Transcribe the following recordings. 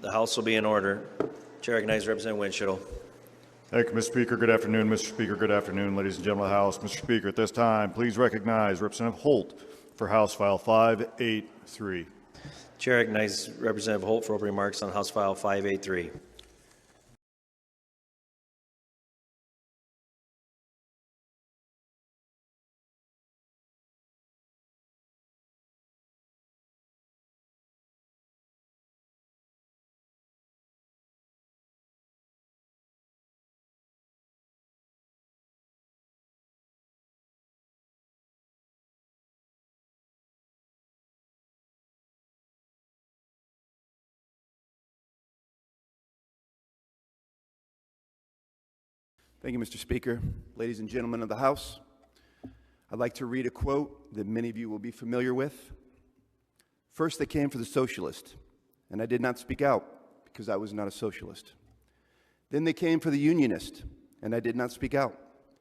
The House will be in order. Chair recognizes Representative Winchell. Thank you, Mr. Speaker. Good afternoon, Mr. Speaker. Good afternoon, ladies and gentlemen of the House. Mr. Speaker, at this time, please recognize Representative Holt for House File 583. Chair recognizes Representative Holt for opening remarks on House File 583. Thank you, Mr. Speaker. Ladies and gentlemen of the House, I'd like to read a quote that many of you will be familiar with. First, they came for the socialist, and I did not speak out because I was not a socialist. Then they came for the unionist, and I did not speak out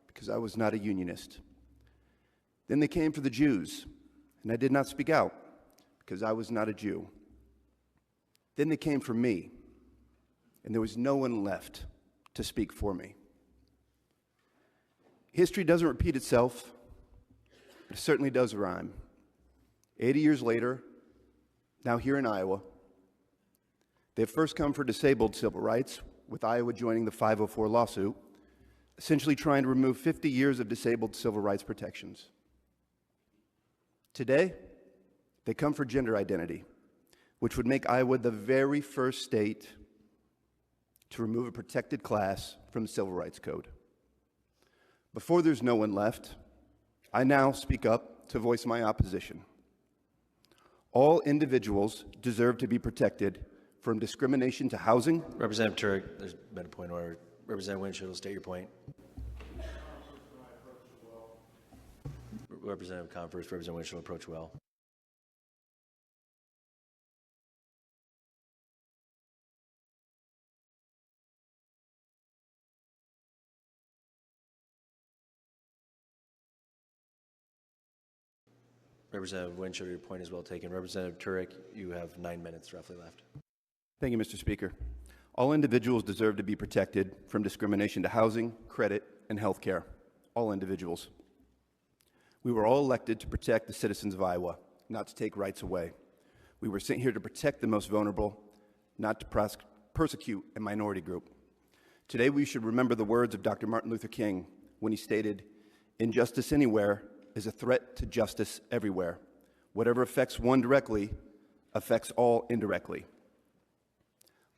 because I was not a unionist. Then they came for the Jews, and I did not speak out because I was not a Jew. Then they came for me, and there was no one left to speak for me. History doesn't repeat itself, but it certainly does rhyme. 80 years later, now here in Iowa, they have first come for disabled civil rights, with Iowa joining the 504 lawsuit, essentially trying to remove 50 years of disabled civil rights protections. Today, they come for gender identity, which would make Iowa the very first state to remove a protected class from the Civil Rights Code. Before there's no one left, I now speak up to voice my opposition. All individuals deserve to be protected from discrimination to housing. Representative Turek, there's been a point of order. Representative Winchell will state your point. Representative Converse, Representative Winchell, approach well. Representative Winchell, your point is well taken. Representative Turek, you have 9 minutes roughly left. Thank you, Mr. Speaker. All individuals deserve to be protected from discrimination to housing, credit, and health care. All individuals. We were all elected to protect the citizens of Iowa, not to take rights away. We were sent here to protect the most vulnerable, not to persecute a minority group. Today, we should remember the words of Dr. Martin Luther King when he stated, "Injustice anywhere is a threat to justice everywhere. Whatever affects one directly affects all indirectly."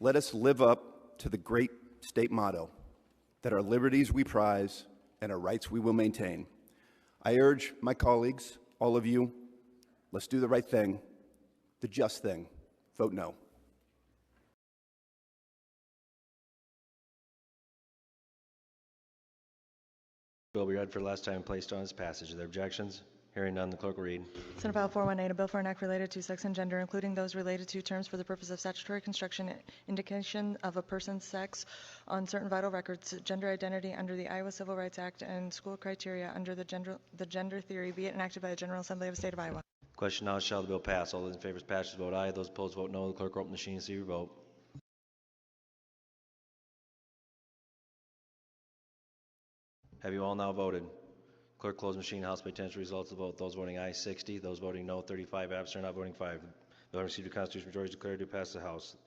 Let us live up to the great state motto that our liberties we prize and our rights we will maintain. I urge my colleagues, all of you, let's do the right thing, the just thing. Vote no. Bill be read for the last time and placed on its passage. Are there objections? Hearing none, the clerk will read. Senate File 418, a bill for an act related to sex and gender, including those related to terms for the purpose of statutory construction, indication of a person's sex on certain vital records, gender identity under the Iowa Civil Rights Act, and school criteria under the gender theory, be it enacted by the General Assembly of the State of Iowa. Question now, shall the bill pass? All those in favor of passage vote aye. Those opposed vote no. The clerk will open the machine and see your vote. Have you all now voted? Clerk close machine. House may attend to results of the vote. Those voting aye 60, those voting no 35, absent or not voting 5. The bill received a constitutional majority declared to pass the House.